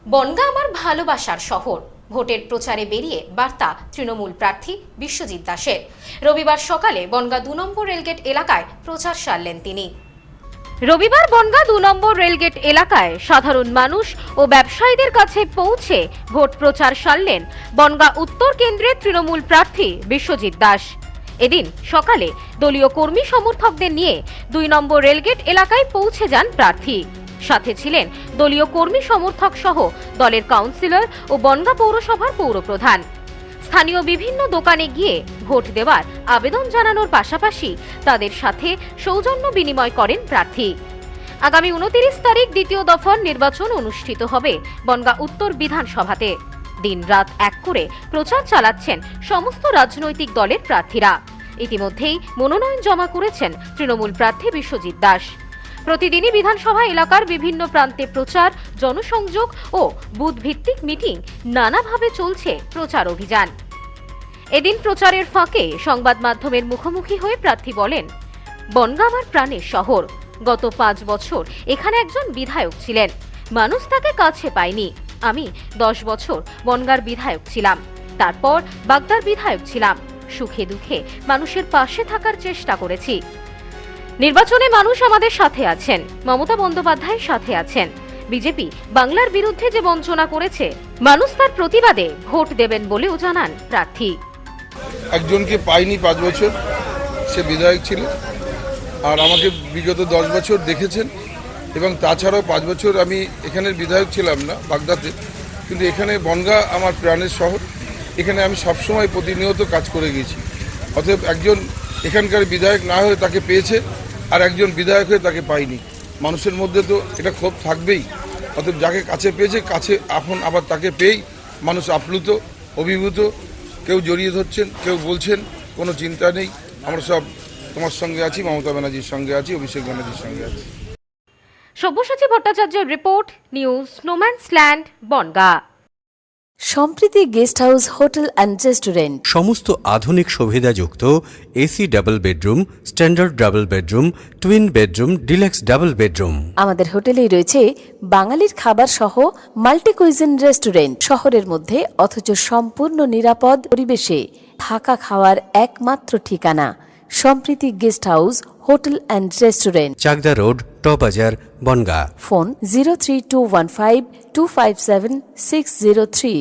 বনগাঁ আমার ভালোবাসার শহর। ভোটের প্রচারে বেরিয়ে বার্তা তৃণমূল প্রার্থী বিশ্বজিৎ দাসের। রবিবার সকালে বনগাঁ ২ নম্বর রেলগেট এলাকায় প্রচার সারলেন তিনি। রবিবার বনগাঁ ২ নম্বর রেলগেট এলাকায় সাধারণ মানুষ ও ব্যবসায়ীদের কাছে পৌঁছে ভোট প্রচার সারলেন বনগাঁ উত্তর কেন্দ্রের তৃণমূল প্রার্থী বিশ্বজিৎ দাস। এদিন সকালে দলীয় কর্মী সমর্থকদের নিয়ে ২ নম্বর রেলগেট এলাকায় পৌঁছে যান প্রার্থী। সাথে ছিলেন দলীয় কর্মী সমর্থক সহ দলের কাউন্সিলর ও বনগাঁ পৌরসভার পৌরপ্রধান। স্থানীয় বিভিন্ন দোকানে গিয়ে ভোট দেওয়ার আবেদন জানানোর পাশাপাশি তাদের সাথে সৌজন্য বিনিময় করেন প্রার্থী। আগামী ২৯ তারিখ দ্বিতীয় দফার নির্বাচন অনুষ্ঠিত হবে বনগাঁ উত্তর বিধানসভাতে। দিনরাত এক করে প্রচার চালাচ্ছেন সমস্ত রাজনৈতিক দলের প্রার্থীরা। ইতিমধ্যেই মনোনয়ন জমা করেছেন তৃণমূল প্রার্থী বিশ্বজিৎ দাস। প্রতিদিনই বিধানসভা এলাকার বিভিন্ন প্রান্তে প্রচার, জনসংযোগ ও বুথ ভিত্তিক মিটিং নানাভাবে চলছে প্রচার অভিযান। এদিন প্রচারের ফাঁকে সংবাদ মাধ্যমের মুখোমুখি হয়ে প্রার্থী বলেন, বনগাঁ আমার প্রাণের শহর। গত ৫ বছর এখানে একজন বিধায়ক ছিলেন, মানুষ তাকে কাছে পায়নি। আমি ১০ বছর বনগাঁর বিধায়ক ছিলাম, তারপর বাগদার বিধায়ক ছিলাম। সুখে দুঃখে মানুষের পাশে থাকার চেষ্টা করেছি। নির্বাচনে মানুষ আমাদের সাথে আছেন, মমতা বন্দ্যোপাধ্যায়ের সাথে আছেন। বিজেপি বাংলার বিরুদ্ধে যে বঞ্চনা করেছে, মানুষ তার প্রতিবাদে ভোট দেবেন বলেও জানান প্রার্থী। একজনকে পাইনি ৫ বছর, সে বিধায়ক ছিল, আর আমাকে বিগত ১০ বছর দেখেছেন। এবং তাছাড়াও ৫ বছর আমি এখানের বিধায়ক ছিলাম না বাগদাতে, কিন্তু এখানে বনগাঁ আমার প্রাণের শহর। এখানে আমি সবসময় প্রতিনিয়ত কাজ করে গেছি। অতএব একজন এখানকার বিধায়ক না হয়ে তাকে পেয়েছে, আর একজন বিধায়ক হয়ে তাকে পাইনি। মানুষের মধ্যে তো এটা ক্ষোভ থাকবেই। অতএব যাকে কাছে পেয়েছে, কাছে এখন আবার তাকে পেয়েই মানুষ আপ্লুত, অভিভূত। কেউ জড়িয়ে ধরছেন, কেউ বলছেন কোনো চিন্তা নেই, আমরা সব তোমার সঙ্গে আছি, মমতা ব্যানার্জির সঙ্গে আছি, অভিষেক ব্যানার্জির সঙ্গে আছি। সব্যসাচী ভট্টাচার্যের রিপোর্ট, নিউজ স্নোম্যান্সল্যান্ড, Bongaon. Samprity guest house, hotel and restaurant. সমস্ত আধুনিক সুবিধাযুক্ত AC double bedroom, standard double bedroom, twin bedroom, deluxe double bedroom. আমাদের হোটেলেই রয়েছে বাঙালির খাবার সহ মাল্টি কুইজিন রেস্টুরেন্ট। শহরের মধ্যে অথচ সম্পূর্ণ নিরাপদ পরিবেশে থাকা খাওয়ার একমাত্র ঠিকানা Samprity guest house, hotel and restaurant, Chakdah road, টবাজার, বনগাঁ। ফোন 03215257603।